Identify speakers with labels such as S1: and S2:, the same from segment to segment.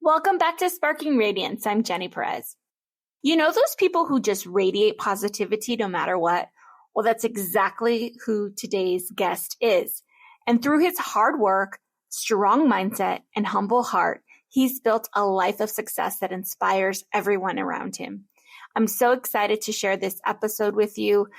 S1: Welcome back to Sparking Radiance. I'm Jenny Perez. You know those people who just radiate positivity no matter what? Well, that's exactly who today's guest is. And through his hard work, strong mindset, and humble heart, he's built a life of success that inspires everyone around him. I'm so excited to share this episode with you.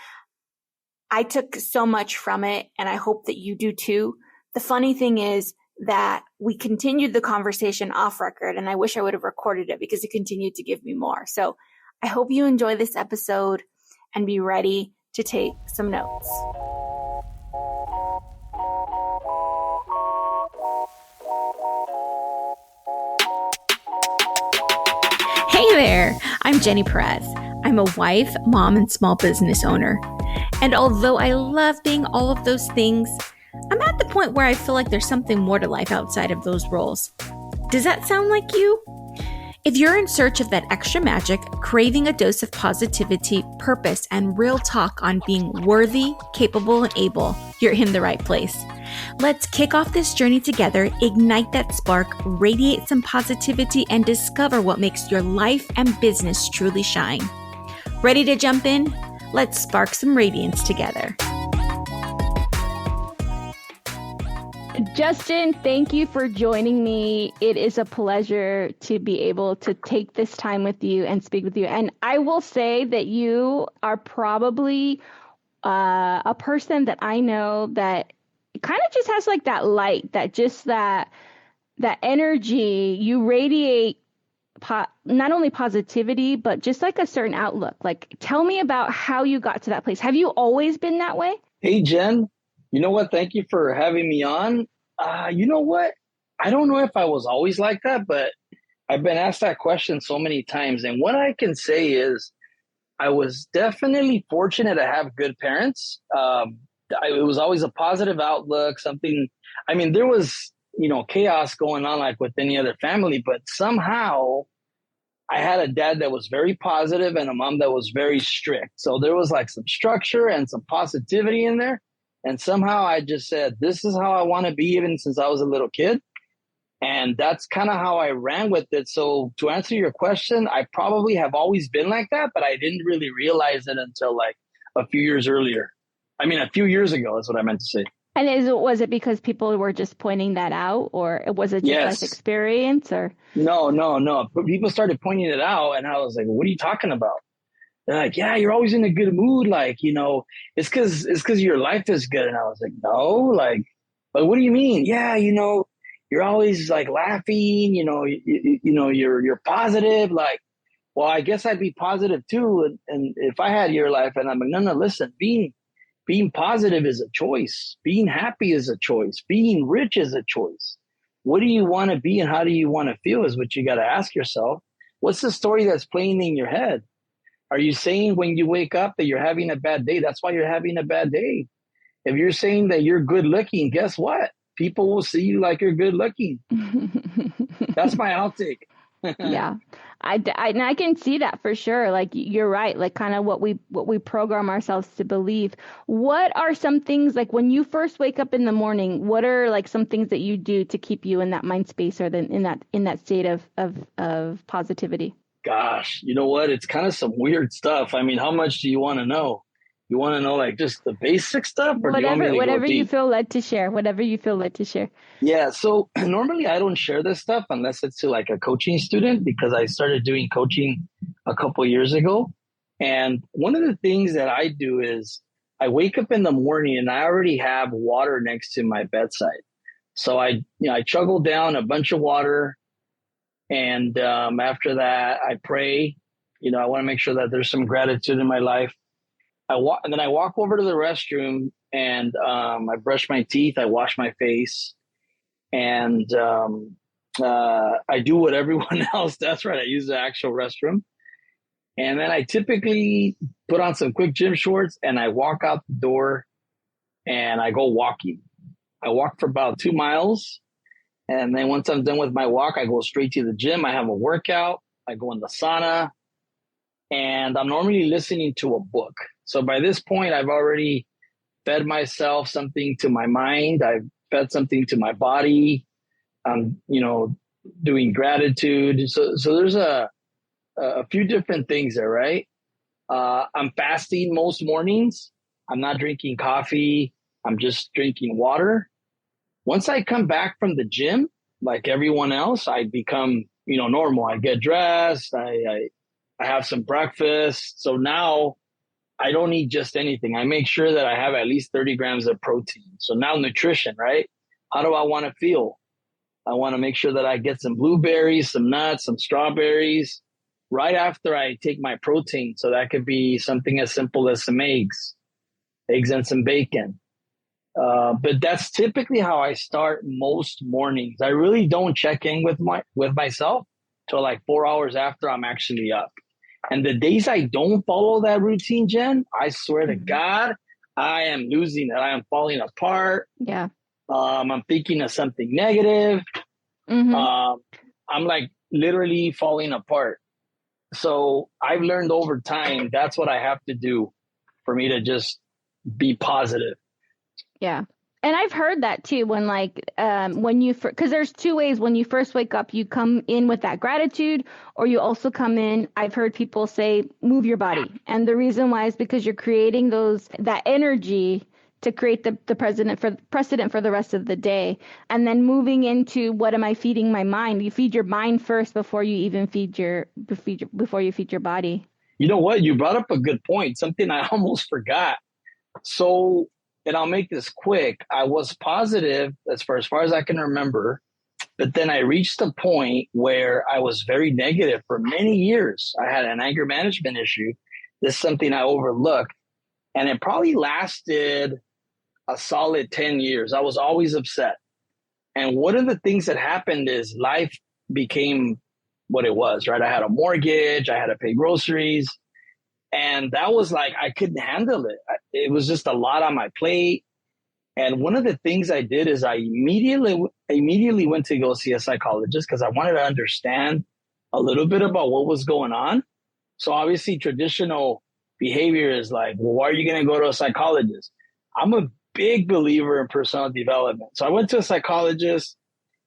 S1: I took so much from it, and I hope that you do too. The funny thing is that we continued the conversation off record, and I wish I would have recorded it because it continued to give me more. So I hope you enjoy this episode and be ready to take some notes. Hey there, I'm Jenny Perez. I'm a wife, mom, and small business owner. And although I love being all of those things, I'm at the point where I feel like there's something more to life outside of those roles. Does that sound like you? If you're in search of that extra magic, craving a dose of positivity, purpose, and real talk on being worthy, capable, and able, you're in the right place. Let's kick off this journey together, ignite that spark, radiate some positivity, and discover what makes your life and business truly shine. Ready to jump in? Let's spark some radiance together. Justin, thank you for joining me. It is a pleasure to be able to take this time with you and speak with you. And I will say that you are probably a person that I know that kind of just has like that light, that energy. You radiate not only positivity, but just like a certain outlook. Like, tell me about how you got to that place. Have you always been that way?
S2: Hey, Jen. You know what? Thank you for having me on. You know what? I don't know if I was always like that, but I've been asked that question so many times. And what I can say is I was definitely fortunate to have good parents. It was always a positive outlook, there was, chaos going on like with any other family, but somehow I had a dad that was very positive and a mom that was very strict. So there was like some structure and some positivity in there. And somehow I just said, this is how I want to be even since I was a little kid. And that's kind of how I ran with it. So to answer your question, I probably have always been like that, but I didn't really realize it until like a few years ago. That's what I meant to say. And
S1: was it because people were just pointing that out, or was it just life experience? Or
S2: No. But people started pointing it out, and I was like, what are you talking about? They're like, yeah, you're always in a good mood. Like, it's because your life is good. And I was like, no, but what do you mean? Yeah, you're always like laughing, you're positive. Like, well, I guess I'd be positive too. And if I had your life, and I'm like, no, listen, being positive is a choice. Being happy is a choice. Being rich is a choice. What do you want to be and how do you want to feel is what you got to ask yourself. What's the story that's playing in your head? Are you saying when you wake up that you're having a bad day? That's why you're having a bad day. If you're saying that you're good looking, guess what? People will see you like you're good looking. That's my outtake.
S1: Yeah. I can see that for sure. Like, you're right. Like, kind of what we program ourselves to believe. What are some things, like when you first wake up in the morning, what are like some things that you do to keep you in that mind space or in that state of positivity?
S2: Gosh, you know what? It's kind of some weird stuff. I mean, how much do you want to know? You want to know like just the basic stuff, or
S1: whatever you feel led to share? Whatever you feel led to share.
S2: Yeah. So normally I don't share this stuff unless it's to like a coaching student, because I started doing coaching a couple of years ago. And one of the things that I do is I wake up in the morning and I already have water next to my bedside. So I chuggle down a bunch of water. And after that, I pray. I want to make sure that there's some gratitude in my life. I walk over to the restroom and I brush my teeth. I wash my face, and I do what everyone else does. Right, I use the actual restroom, and then I typically put on some quick gym shorts and I walk out the door and I go walking. I walk for about 2 miles. And then once I'm done with my walk, I go straight to the gym. I have a workout. I go in the sauna, and I'm normally listening to a book. So by this point, I've already fed myself something to my mind. I've fed something to my body. doing gratitude. So there's a few different things there, right? I'm fasting most mornings. I'm not drinking coffee. I'm just drinking water. Once I come back from the gym, like everyone else, I become, normal. I get dressed. I have some breakfast. So now I don't eat just anything. I make sure that I have at least 30 grams of protein. So now nutrition, right? How do I want to feel? I want to make sure that I get some blueberries, some nuts, some strawberries right after I take my protein. So that could be something as simple as some eggs and some bacon. But that's typically how I start most mornings. I really don't check in with myself till like 4 hours after I'm actually up. And the days I don't follow that routine, Jen, I swear to God, I am losing it. I am falling apart.
S1: Yeah.
S2: I'm thinking of something negative. I'm like literally falling apart. So I've learned over time that's what I have to do for me to just be positive.
S1: Yeah. And I've heard that too, when because there's two ways. When you first wake up, you come in with that gratitude, or you also come in, I've heard people say, move your body. And the reason why is because you're creating that energy to create the precedent for the rest of the day. And then moving into, what am I feeding my mind? You feed your mind first before you even feed your body.
S2: You know what? You brought up a good point, something I almost forgot. So, and I'll make this quick. I was positive as far as I can remember, but then I reached a point where I was very negative for many years. I had an anger management issue. This is something I overlooked, and it probably lasted a solid 10 years. I was always upset. And one of the things that happened is life became what it was, right? I had a mortgage, I had to pay groceries. And that was like, I couldn't handle it. It was just a lot on my plate. And one of the things I did is I immediately went to go see a psychologist because I wanted to understand a little bit about what was going on. So obviously traditional behavior is like, well, why are you going to go to a psychologist? I'm a big believer in personal development. So I went to a psychologist,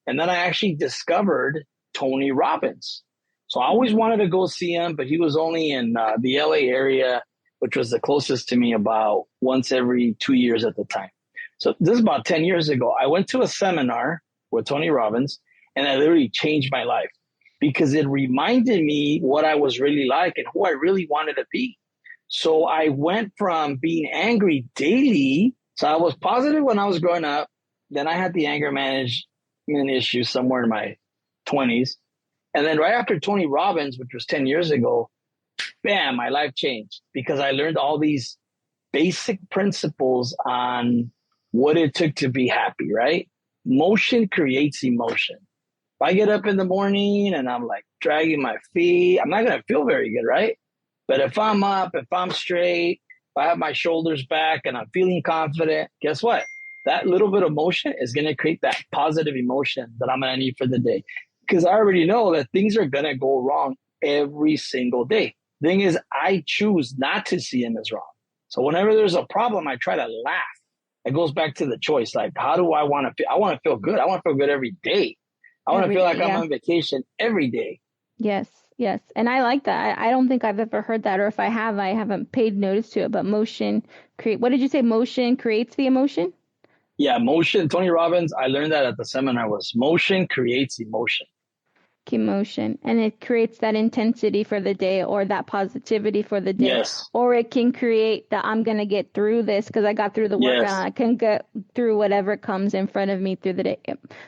S2: and then I actually discovered Tony Robbins. So I always wanted to go see him, but he was only in the LA area, which was the closest to me, about once every 2 years at the time. So this is about 10 years ago. I went to a seminar with Tony Robbins, and it literally changed my life because it reminded me what I was really like and who I really wanted to be. So I went from being angry daily. So I was positive when I was growing up. Then I had the anger management issue somewhere in my 20s. And then right after Tony Robbins, which was 10 years ago, bam, my life changed because I learned all these basic principles on what it took to be happy, right? Motion creates emotion. If I get up in the morning and I'm like dragging my feet, I'm not going to feel very good, right? But if I'm up, if I'm straight, if I have my shoulders back and I'm feeling confident, guess what? That little bit of motion is going to create that positive emotion that I'm going to need for the day. Because I already know that things are going to go wrong every single day. Thing is, I choose not to see them as wrong. So whenever there's a problem, I try to laugh. It goes back to the choice. Like, how do I want to feel? I want to feel good. I want to feel good every day. I want to feel like I'm on vacation every day.
S1: Yes. Yes. And I like that. I don't think I've ever heard that, or if I have, I haven't paid notice to it. But what did you say? Motion creates the emotion?
S2: Yeah, motion. Tony Robbins, I learned that at the seminar, was motion creates emotion.
S1: Emotion, and it creates that intensity for the day, or that positivity for the day.
S2: Yes.
S1: Or it can create that I'm going to get through this because I got through the work.
S2: Yes.
S1: And I can get through whatever comes in front of me through the day.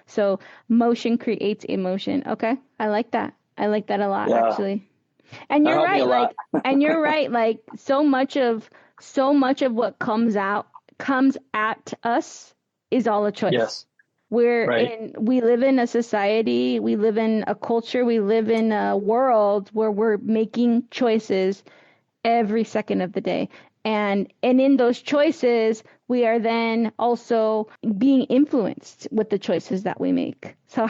S1: So motion creates emotion. Okay. I like that. I like that a lot, actually. And you're right. And you're right. Like so much of what comes at us is all a choice.
S2: Yes.
S1: We live in a society, we live in a culture, we live in a world where we're making choices every second of the day.
S3: And in those choices, we are then also being influenced with the choices that we make. So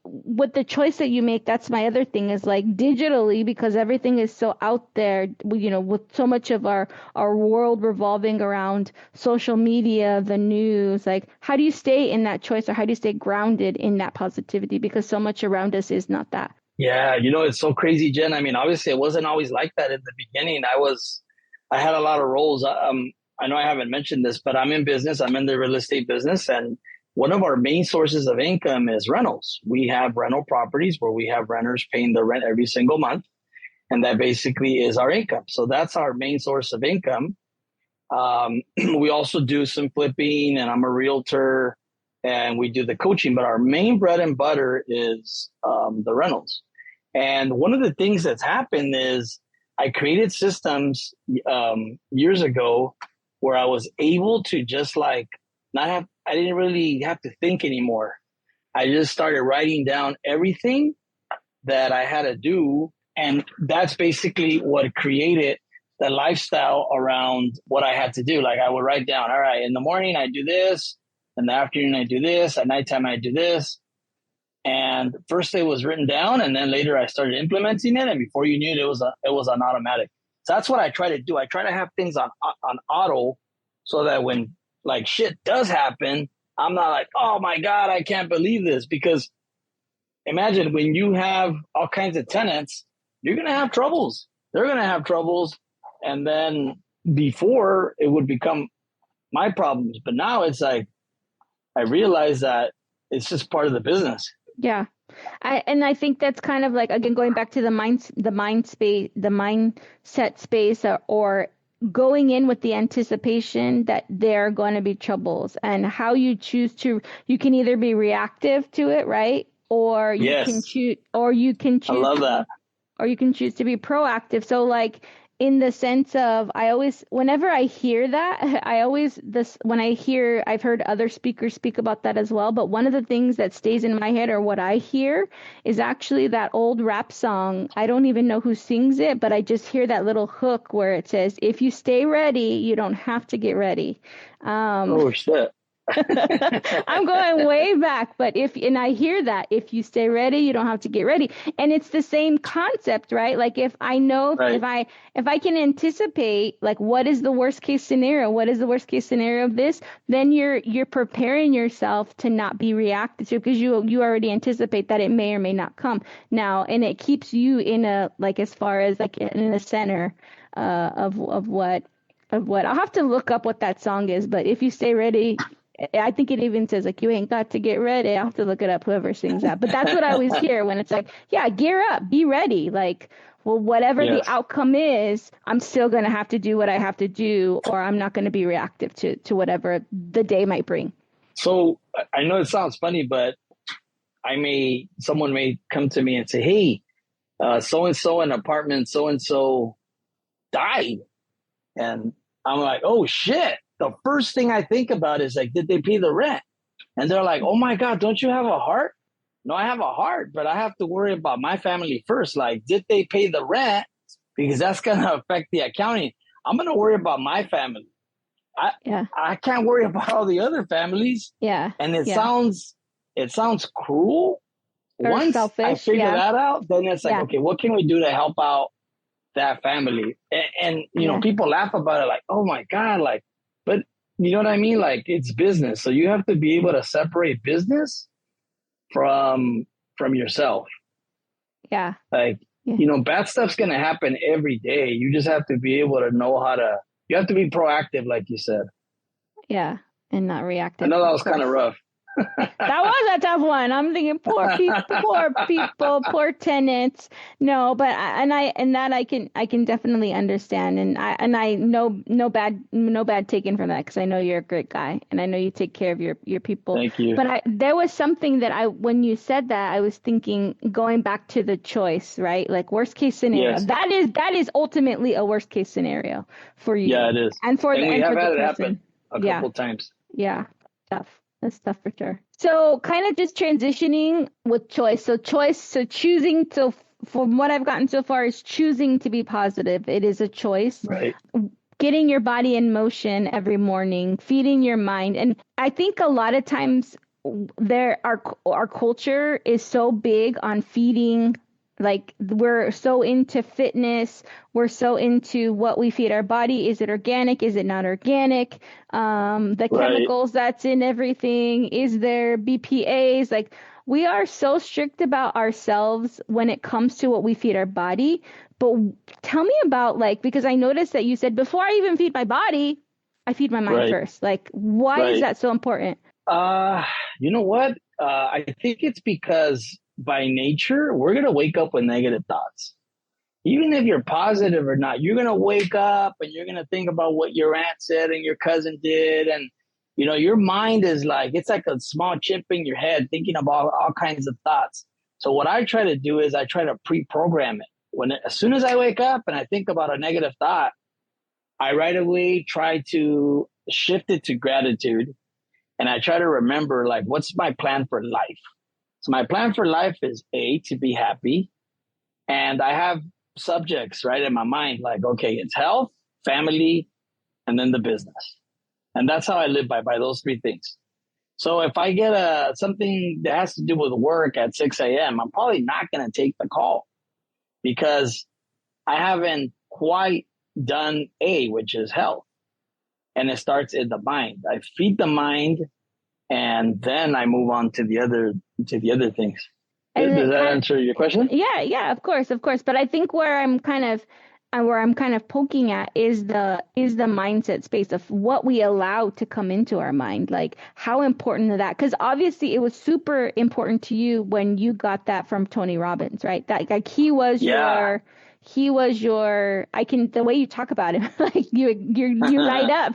S3: with the choice that you make, that's my other thing, is like digitally, because everything is so out there, with so much of our world revolving around social media, the news, like how do you stay in that choice, or how do you stay grounded in that positivity? Because so much around us is not that.
S2: Yeah, it's so crazy, Jen. I mean, obviously, it wasn't always like that in the beginning. I had a lot of roles. I know I haven't mentioned this, but I'm in business. I'm in the real estate business, and one of our main sources of income is rentals. We have rental properties where we have renters paying the rent every single month, and that basically is our income. So that's our main source of income. We also do some flipping, and I'm a realtor, and we do the coaching, but our main bread and butter is the rentals. And one of the things that's happened is I created systems years ago where I was able to just like I didn't really have to think anymore. I just started writing down everything that I had to do. And that's basically what created the lifestyle around what I had to do. Like I would write down, all right, in the morning I do this, in the afternoon I do this, at nighttime I do this. And first it was written down, and then later I started implementing it. And before you knew it, it was on automatic. So that's what I try to do. I try to have things on auto, so that when like shit does happen, I'm not like, oh my God, I can't believe this. Because imagine when you have all kinds of tenants, you're going to have troubles. They're going to have troubles. And then before it would become my problems. But now it's like, I realize that it's just part of the business.
S3: Yeah. I think that's kind of like, again, going back to the mindset space, or going in with the anticipation that there are going to be troubles, and how you choose to, you can either be reactive to it, right? Or you
S2: Yes.
S3: can choose, I love that. Or you can choose to be proactive. So like, in the sense of, whenever I hear that, I've heard other speakers speak about that as well. But one of the things that stays in my head, or what I hear, is actually that old rap song. I don't even know who sings it, but I just hear that little hook where it says, if you stay ready, you don't have to get ready.
S2: Oh, shit.
S3: I'm going way back, but I hear that, if you stay ready, you don't have to get ready. And it's the same concept, right? Like if I know, right, if I can anticipate, like, what is the worst case scenario? What is the worst case scenario of this? Then you're preparing yourself to not be reactive to it, because you already anticipate that it may or may not come now. And it keeps you in a, like, as far as like in the center of what I'll have to look up what that song is. But if you stay ready, I think it even says, like, you ain't got to get ready. I'll have to look it up, whoever sings that. But that's what I always hear when it's like, yeah, gear up, be ready. Like, well, whatever the outcome is, I'm still going to have to do what I have to do, or I'm not going to be reactive to whatever the day might bring.
S2: So I know it sounds funny, but someone may come to me and say, hey, so-and-so in apartment so-and-so died. And I'm like, oh, shit. The first thing I think about is like, did they pay the rent? And they're like, oh my God, don't you have a heart? No, I have a heart, but I have to worry about my family first. Like, did they pay the rent? Because that's going to affect the accounting. I'm going to worry about my family. I can't worry about all the other families.
S3: Yeah.
S2: And it sounds cruel.
S3: Or
S2: once
S3: selfish,
S2: I figure that out, then it's like, okay, what can we do to help out that family? And you know, people laugh about it like, oh my God, like, but you know what I mean? Like, it's business. So you have to be able to separate business from yourself.
S3: Yeah.
S2: Like, you know, bad stuff's going to happen every day. You just have to be able to know you have to be proactive, like you said.
S3: Yeah. And not reactive.
S2: I know that was kind of rough.
S3: That was a tough one. I'm thinking, poor people, poor tenants. No, but I can definitely understand, and I no bad taken from that, because I know you're a great guy, and I know you take care of your people.
S2: Thank you.
S3: But there was something that when you said that, I was thinking, going back to the choice, right? Like, worst case scenario. Yes. That is ultimately a worst case scenario for you.
S2: Yeah, it is.
S3: And
S2: we have had it happen a couple times.
S3: Yeah, tough. That's tough for sure. So kind of just transitioning with choice. So choosing to from what I've gotten so far, is choosing to be positive. It is a choice.
S2: Right.
S3: Getting your body in motion every morning, feeding your mind. And I think a lot of times our culture is so big on feeding. Like, we're so into fitness. We're so into what we feed our body. Is it organic? Is it not organic? The chemicals that's in everything. Is there BPAs? Like, we are so strict about ourselves when it comes to what we feed our body. But tell me about, like, because I noticed that you said, before I even feed my body, I feed my mind first. Like, why is that so important?
S2: You know what? I think it's because by nature, we're going to wake up with negative thoughts. Even if you're positive or not, you're going to wake up and you're going to think about what your aunt said and your cousin did. And, you know, your mind is like, it's like a small chip in your head thinking about all kinds of thoughts. So what I try to do is I try to pre-program it. As soon as I wake up and I think about a negative thought, I right away try to shift it to gratitude. And I try to remember, like, what's my plan for life? So my plan for life is to be happy. And I have subjects right in my mind, like, okay, it's health, family, and then the business. And that's how I live by those three things. So if I get something that has to do with work at 6 a.m., I'm probably not going to take the call because I haven't quite done A, which is health. And it starts in the mind. I feed the mind, and then I move on to the other things. Does that answer your question?
S3: Yeah, of course. But I think where I'm kind of poking at is the mindset space of what we allow to come into our mind. Like, how important is that? Because obviously it was super important to you when you got that from Tony Robbins, right? That, like, he was your, the way you talk about him, like you light up.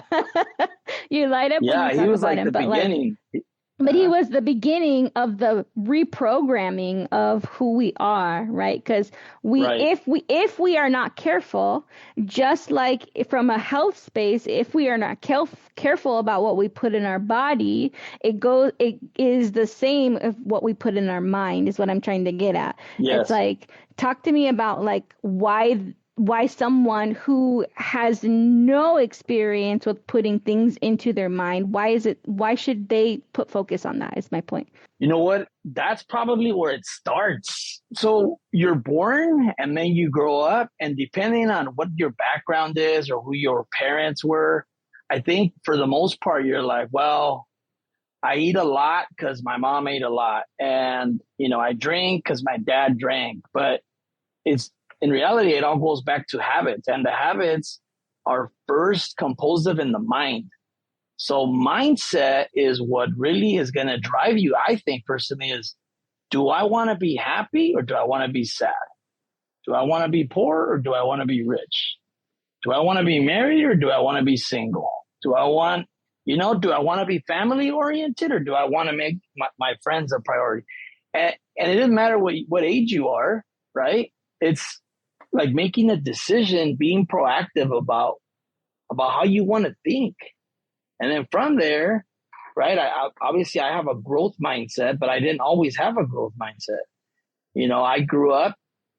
S3: You light up when you talk about him. Yeah, he was like the beginning. But he was the beginning of the reprogramming of who we are, right? Because if we are not careful, just like from a health space, if we are not careful about what we put in our body, it is the same of what we put in our mind, is what I'm trying to get at. Yes. It's like, talk to me about, like, why someone who has no experience with putting things into their mind, why should they put focus on that, is my point.
S2: You know what? That's probably where it starts. So you're born and then you grow up, and depending on what your background is or who your parents were, I think for the most part, you're like, well, I eat a lot because my mom ate a lot. And, you know, I drink because my dad drank. But in reality, it all goes back to habits, and the habits are first composed of in the mind. So mindset is what really is going to drive you. I think personally is, do I want to be happy or do I want to be sad? Do I want to be poor or do I want to be rich? Do I want to be married or do I want to be single? Do I want to be family oriented or do I want to make my friends a priority? And it doesn't matter what age you are, right? It's like making a decision, being proactive about how you want to think. And then from there, right, obviously I have a growth mindset, but I didn't always have a growth mindset. You know, I grew up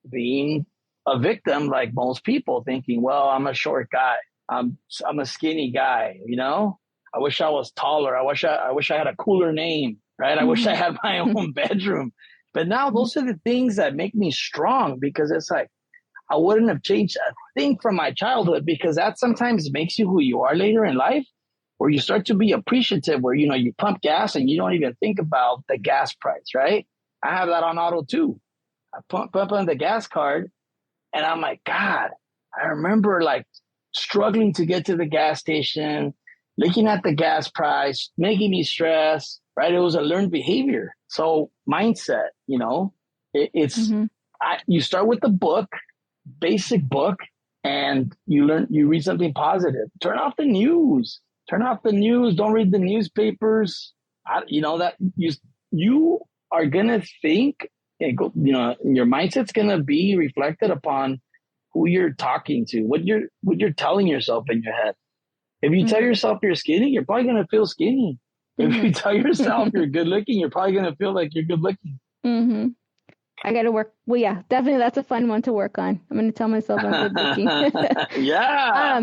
S2: being a victim like most people, thinking, well, I'm a short guy. I'm a skinny guy, you know? I wish I was taller. I wish I had a cooler name, right? I wish I had my own bedroom. But now those are the things that make me strong, because it's like, I wouldn't have changed a thing from my childhood, because that sometimes makes you who you are later in life, where you start to be appreciative, where, you know, you pump gas and you don't even think about the gas price, right? I have that on auto too. I pump on the gas card and I'm like, God, I remember like struggling to get to the gas station, looking at the gas price, making me stress, right? It was a learned behavior. So mindset, you know, you start with the book, basic book, and you read something positive. Turn off the news. Don't read the newspapers. That you are going to think, your mindset's going to be reflected upon who you're talking to, what you're telling yourself in your head. If you tell yourself you're skinny, you're probably going to feel skinny. If you tell yourself you're good looking, you're probably going to feel like you're good looking.
S3: I got to work. Well, yeah, definitely. That's a fun one to work on. I'm going to tell myself I'm good looking.
S2: Yeah.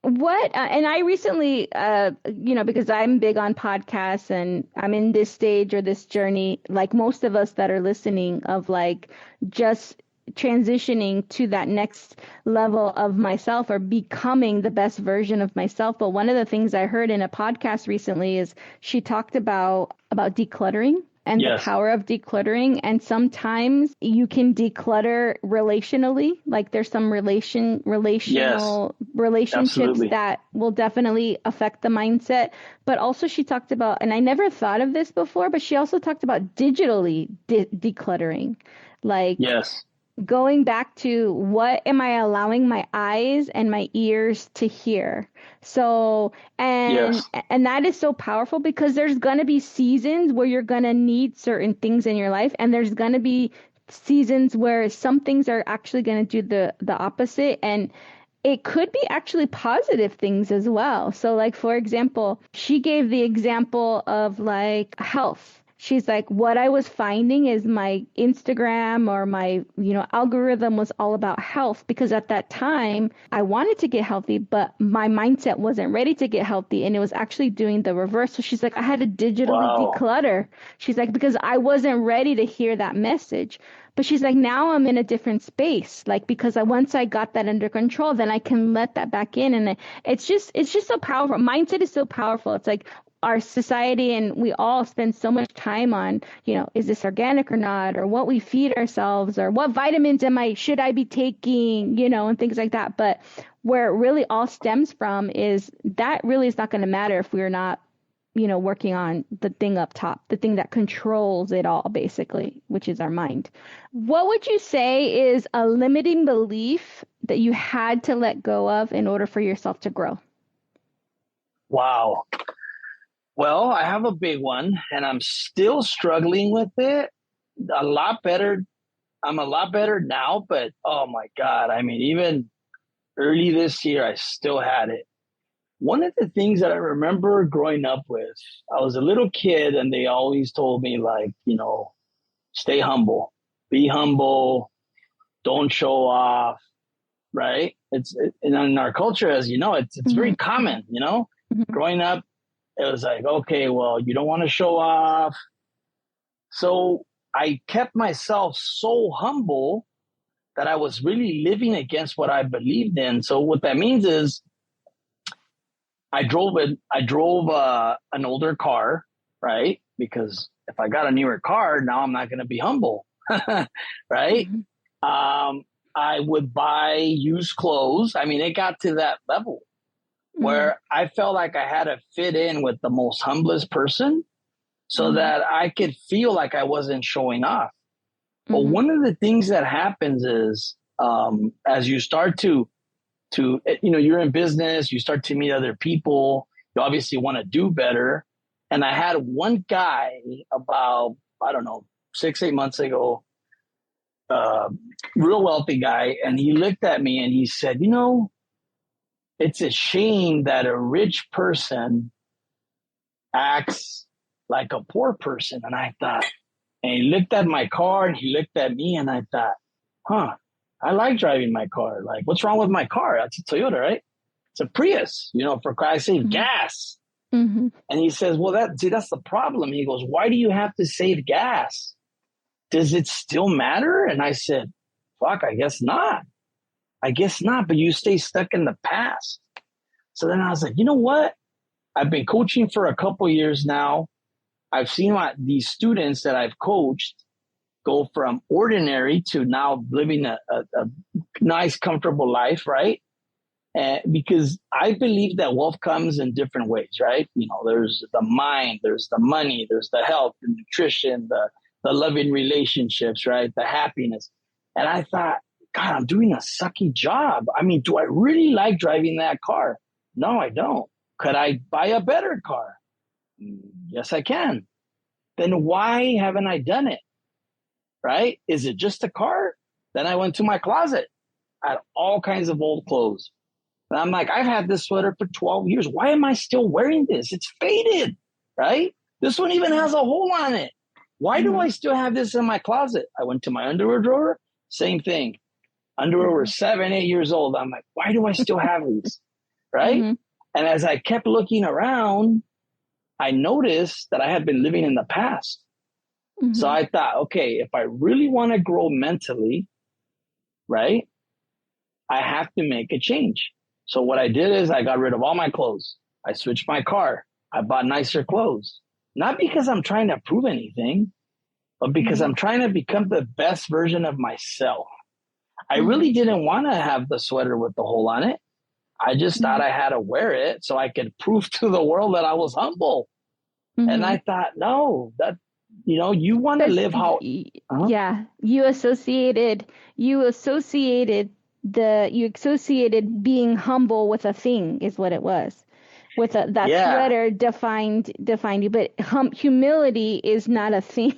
S3: And I recently, because I'm big on podcasts and I'm in this stage or this journey, like most of us that are listening, of like just transitioning to that next level of myself or becoming the best version of myself. But one of the things I heard in a podcast recently is she talked about decluttering and the power of decluttering. And sometimes you can declutter relationally. Like there's some relational relationships that will definitely affect the mindset. But also she talked about, and I never thought of this before, but she also talked about digitally decluttering. Like going back to what am I allowing my eyes and my ears to hear? So, and that is so powerful because there's going to be seasons where you're going to need certain things in your life. And there's going to be seasons where some things are actually going to do the opposite. And it could be actually positive things as well. So like, for example, she gave the example of like health. She's like, what I was finding is my Instagram or my, algorithm was all about health because at that time I wanted to get healthy, but my mindset wasn't ready to get healthy. And it was actually doing the reverse. So she's like, I had to digitally declutter. She's like, because I wasn't ready to hear that message. But she's like, now I'm in a different space, like, because once I got that under control, then I can let that back in. And it's just so powerful. Mindset is so powerful. It's like, our society and we all spend so much time on, is this organic or not, or what we feed ourselves, or what vitamins should I be taking, and things like that. But where it really all stems from is that really is not going to matter if we're not, working on the thing up top, the thing that controls it all, basically, which is our mind. What would you say is a limiting belief that you had to let go of in order for yourself to grow?
S2: Wow. Well, I have a big one and I'm still struggling with it. I'm a lot better now, but oh my God. I mean, even early this year, I still had it. One of the things that I remember growing up with, I was a little kid and they always told me like, stay humble, be humble, don't show off, right? And in our culture, as you know, it's very common, growing up. It was like, okay, well, you don't want to show off. So I kept myself so humble that I was really living against what I believed in. So what that means is I drove an older car, right? Because if I got a newer car, now I'm not going to be humble, right? I would buy used clothes. I mean, it got to that level where I felt like I had to fit in with the most humblest person so that I could feel like I wasn't showing off. But one of the things that happens is as you start to you're in business, you start to meet other people, you obviously want to do better. And I had one guy about, 6-8 months ago, real wealthy guy. And he looked at me and he said, it's a shame that a rich person acts like a poor person. And I thought, and he looked at my car and he looked at me and I thought, I like driving my car. Like, what's wrong with my car? That's a Toyota, right? It's a Prius, I save gas. And he says, well, that's the problem. He goes, why do you have to save gas? Does it still matter? And I said, fuck, I guess not. But you stay stuck in the past. So then I was like, you know what? I've been coaching for a couple years now. I've seen these students that I've coached go from ordinary to now living a nice, comfortable life, right? Because I believe that wealth comes in different ways, right? There's the mind, there's the money, there's the health, the nutrition, the loving relationships, right? The happiness. And I thought, God, I'm doing a sucky job. I mean, do I really like driving that car? No, I don't. Could I buy a better car? Yes, I can. Then why haven't I done it? Right? Is it just a car? Then I went to my closet. I had all kinds of old clothes. And I'm like, I've had this sweater for 12 years. Why am I still wearing this? It's faded, right? This one even has a hole on it. Why do I still have this in my closet? I went to my underwear drawer, same thing. Underwear were 7, 8 years old. I'm like, why do I still have these? Right? And as I kept looking around, I noticed that I had been living in the past. So I thought, okay, if I really want to grow mentally, right, I have to make a change. So what I did is I got rid of all my clothes. I switched my car. I bought nicer clothes. Not because I'm trying to prove anything, but because I'm trying to become the best version of myself. I really didn't want to have the sweater with the hole on it. I just thought I had to wear it so I could prove to the world that I was humble. And I thought, no, that, you know, you want to live how.
S3: Yeah. You associated being humble with a thing is what it was. With that sweater defined you, but humility is not a thing.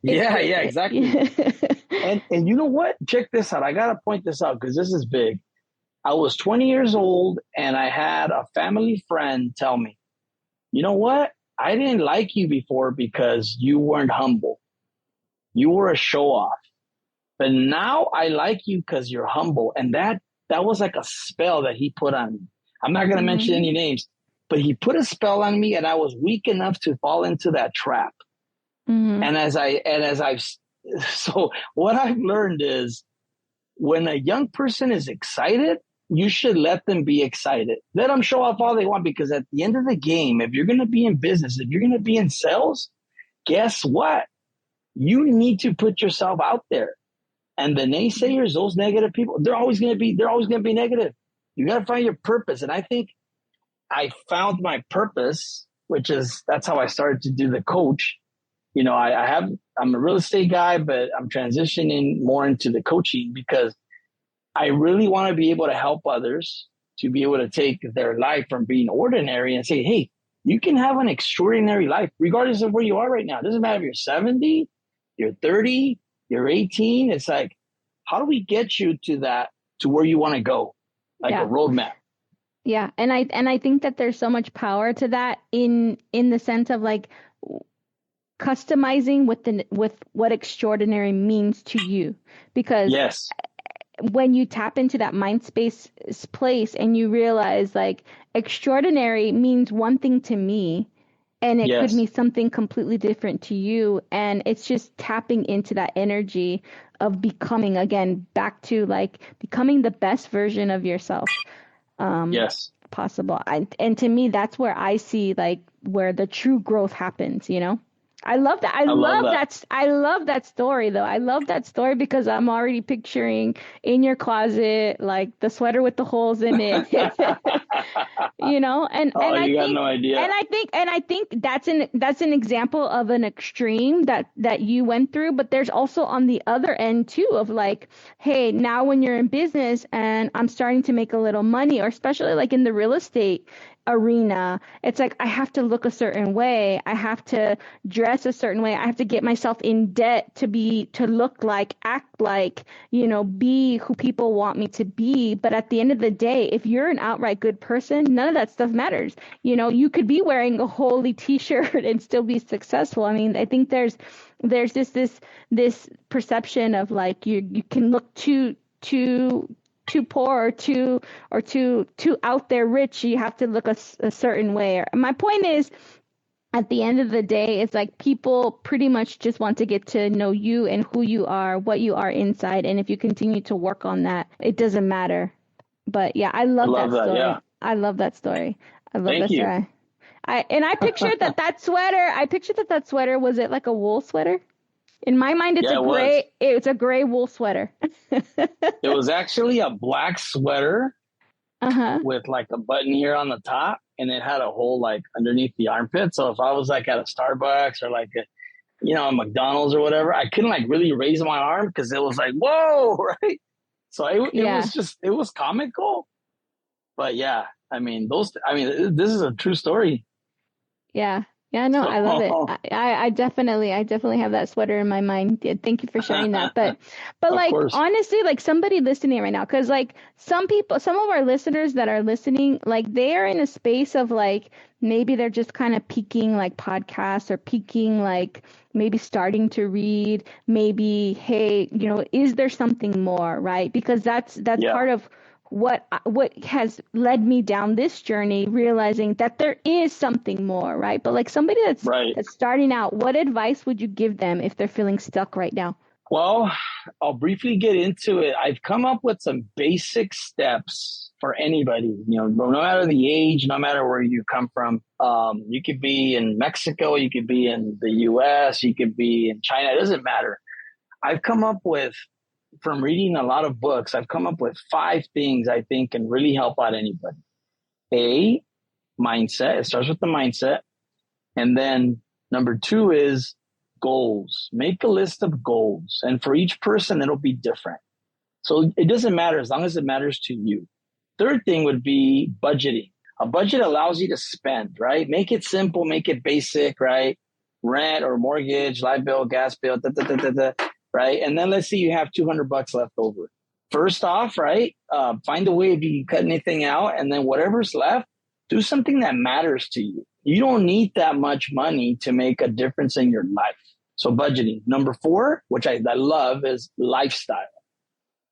S2: Exactly. And you know what? Check this out. I got to point this out because this is big. I was 20 years old and I had a family friend tell me, you know what? I didn't like you before because you weren't humble. You were a show off. But now I like you because you're humble. And that was like a spell that he put on me. I'm not going to mention any names, but he put a spell on me and I was weak enough to fall into that trap. So what I've learned is when a young person is excited, you should let them be excited. Let them show off all they want, because at the end of the game, if you're going to be in business, if you're going to be in sales, guess what? You need to put yourself out there. And the naysayers, those negative people, they're always going to be negative. You got to find your purpose. And I think I found my purpose, that's how I started to do the coach. You know, I'm a real estate guy, but I'm transitioning more into the coaching because I really want to be able to help others to be able to take their life from being ordinary and say, hey, you can have an extraordinary life regardless of where you are right now. It doesn't matter if you're 70, you're 30, you're 18. It's like, how do we get you to where you want to go? Like a roadmap.
S3: Yeah. And I think that there's so much power to that in the sense of like customizing with what extraordinary means to you, because when you tap into that mind space place and you realize like extraordinary means one thing to me and it could mean something completely different to you, and it's just tapping into that energy of becoming, again, back to like becoming the best version of yourself possible. And to me, that's where I see like where the true growth happens, you know? I love that. I love that story though. I love that story because I'm already picturing in your closet, like the sweater with the holes in it, you know, and I
S2: got
S3: think,
S2: no idea.
S3: And I think that's an example of an extreme that you went through, but there's also on the other end too of like, hey, now when you're in business and I'm starting to make a little money, or especially like in the real estate arena, it's like I have to look a certain way, I have to dress a certain way, I have to get myself in debt to look like, act like, you know, be who people want me to be. But at the end of the day, if you're an outright good person, none of that stuff matters. You know, you could be wearing a holy t-shirt and still be successful. I mean, I think there's this perception of like you can look too poor or too out there rich, you have to look a certain way. My point is, at the end of the day, it's like people pretty much just want to get to know you and who you are, what you are inside. And if you continue to work on that, it doesn't matter. But yeah, I love that story. Yeah. I love that story.
S2: Thank you.
S3: Story. I pictured that sweater, was it like a wool sweater? In my mind, it's a gray wool sweater.
S2: It was actually a black sweater with like a button here on the top, and it had a hole like underneath the armpit. So if I was like at a Starbucks or like a McDonald's or whatever, I couldn't like really raise my arm because it was like, whoa, right? So it was comical. But yeah, this is a true story.
S3: Yeah. Yeah, no, I love it. I definitely have that sweater in my mind. Yeah, thank you for sharing that. But like, honestly, like somebody listening right now, because like some of our listeners that are listening, like they are in a space of like, maybe they're just kind of peaking like podcasts or peaking like maybe starting to read, maybe, hey, is there something more, right? Because that's part of what has led me down this journey, realizing that there is something more, right? But like somebody that's starting out, what advice would you give them if they're feeling stuck right now?
S2: Well, I'll briefly get into it. I've come up with some basic steps for anybody, no matter the age, no matter where you come from. You could be in Mexico, you could be in the US, you could be in China. It doesn't matter. I've come up with, from reading a lot of books, I've come up with 5 things I think can really help out anybody. A, mindset. It starts with the mindset. And then number 2 is goals. Make a list of goals. And for each person, it'll be different. So it doesn't matter as long as it matters to you. Third thing would be budgeting. A budget allows you to spend, right? Make it simple, make it basic, right? Rent or mortgage, light bill, gas bill, right? And then let's say you have $200 left over. First off, right? Find a way if you can cut anything out, and then whatever's left, do something that matters to you. You don't need that much money to make a difference in your life. So budgeting. Number 4, which I love, is lifestyle.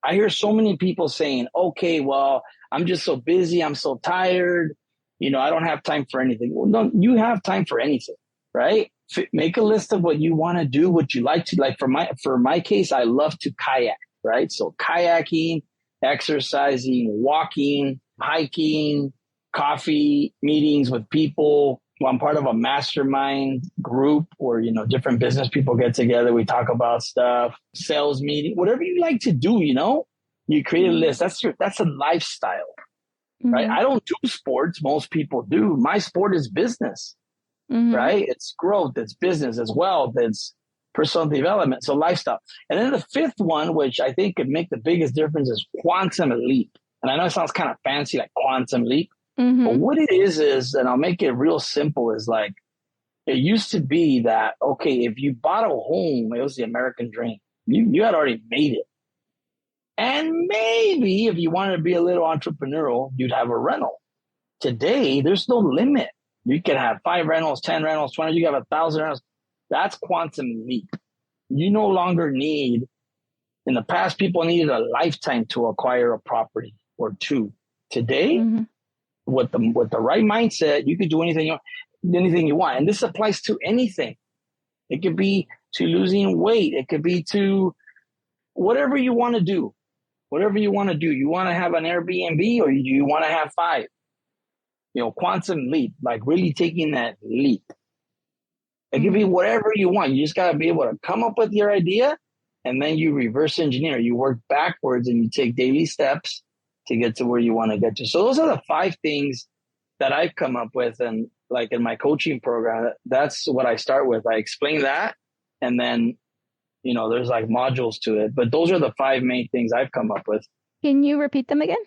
S2: I hear so many people saying, okay, well, I'm just so busy. I'm so tired. I don't have time for anything. Well, no, you have time for anything, right? Make a list of what you want to do, what you like to. Like for my case, I love to kayak, right? So kayaking, exercising, walking, hiking, coffee meetings with people. I'm part of a mastermind group where, different business people get together. We talk about stuff, sales meeting, whatever you like to do, you create a list. That's a lifestyle, right? I don't do sports. Most people do. My sport is business, right? It's growth, it's business, it's wealth, it's personal development. So lifestyle. And then the 5th one, which I think could make the biggest difference, is quantum leap. And I know it sounds kind of fancy, like quantum leap. But what it is, and I'll make it real simple, is like, it used to be that, okay, if you bought a home, it was the American dream. You had already made it. And maybe if you wanted to be a little entrepreneurial, you'd have a rental. Today, there's no limit. You can have 5 rentals, 10 rentals, 20, you have 1,000 rentals. That's quantum leap. You no longer need, in the past, people needed a lifetime to acquire a property or 2. Today, with the right mindset, you could do anything you want. And this applies to anything. It could be to losing weight. It could be to whatever you want to do. Whatever you want to do. You want to have an Airbnb, or you want to have 5? Quantum leap, like really taking that leap. It could be whatever you want. You just got to be able to come up with your idea, and then you reverse engineer. You work backwards and you take daily steps to get to where you want to get to. So those are the 5 things that I've come up with. And like in my coaching program, that's what I start with. I explain that. And then, there's like modules to it. But those are the 5 main things I've come up with.
S3: Can you repeat them again?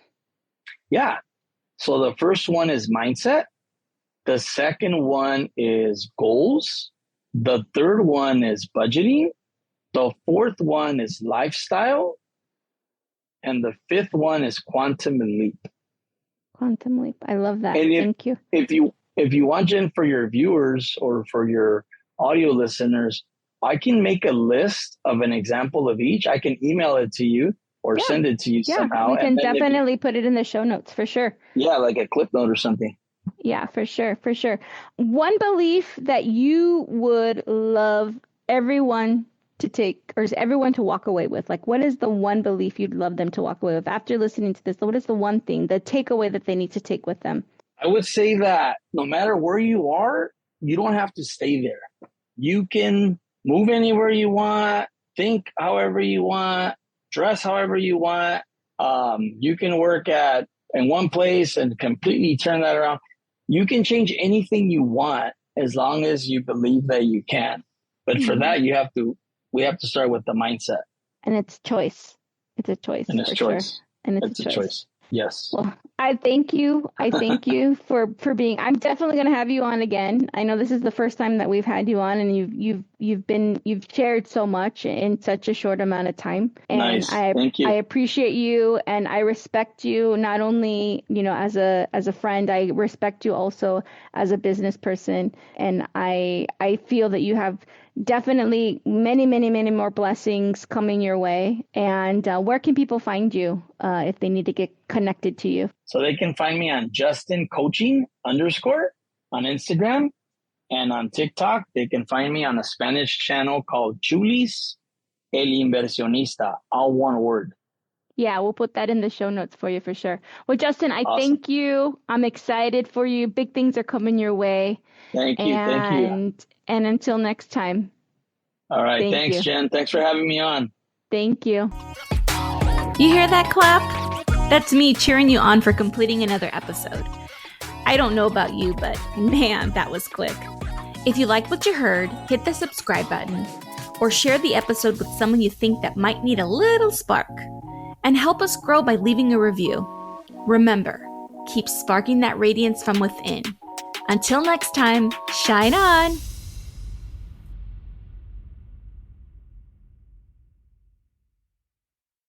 S2: Yeah. So the first one is mindset. The second one is goals. The third one is budgeting. The fourth one is lifestyle. And the 5th one is quantum leap.
S3: Quantum leap. I love that.
S2: Thank
S3: you.
S2: If you want, Jen, for your viewers or for your audio listeners, I can make a list of an example of each. I can email it to you or send it to you somehow.
S3: We can definitely put it in the show notes for sure.
S2: Yeah, like a clip note or something.
S3: Yeah, for sure. For sure. One belief that you would love everyone to take, or is everyone to walk away with? Like, what is the one belief you'd love them to walk away with after listening to this? What is the one thing, the takeaway that they need to take with them?
S2: I would say that no matter where you are, you don't have to stay there. You can move anywhere you want, think however you want, dress however you want. You can work in one place and completely turn that around. You can change anything you want as long as you believe that you can. But for that, we have to start with the mindset.
S3: And it's choice. It's a choice.
S2: And it's choice.
S3: Sure. And it's a choice.
S2: Yes.
S3: Well, I thank you. I thank you for being, I'm definitely going to have you on again. I know this is the first time that we've had you on, and you've you've shared so much in such a short amount of time. And
S2: nice. Thank you.
S3: I appreciate you, and I respect you not only, as a friend. I respect you also as a business person. And I feel that you have definitely many, many, many more blessings coming your way. And where can people find you if they need to get connected to you?
S2: So they can find me on Justin Coaching _ on Instagram, and on TikTok. They can find me on a Spanish channel called Chulis El Inversionista, all one word.
S3: Yeah, we'll put that in the show notes for you for sure. Well, Justin, I
S2: Awesome.
S3: thank you. I'm excited for you. Big things are coming your way.
S2: Thank you.
S3: And until next time.
S2: All right. Thanks, Jen. Thanks for having me on.
S3: Thank you.
S1: You hear that clap? That's me cheering you on for completing another episode. I don't know about you, but man, that was quick. If you like what you heard, hit the subscribe button or share the episode with someone you think that might need a little spark. And help us grow by leaving a review. Remember, keep sparking that radiance from within. Until next time, shine on!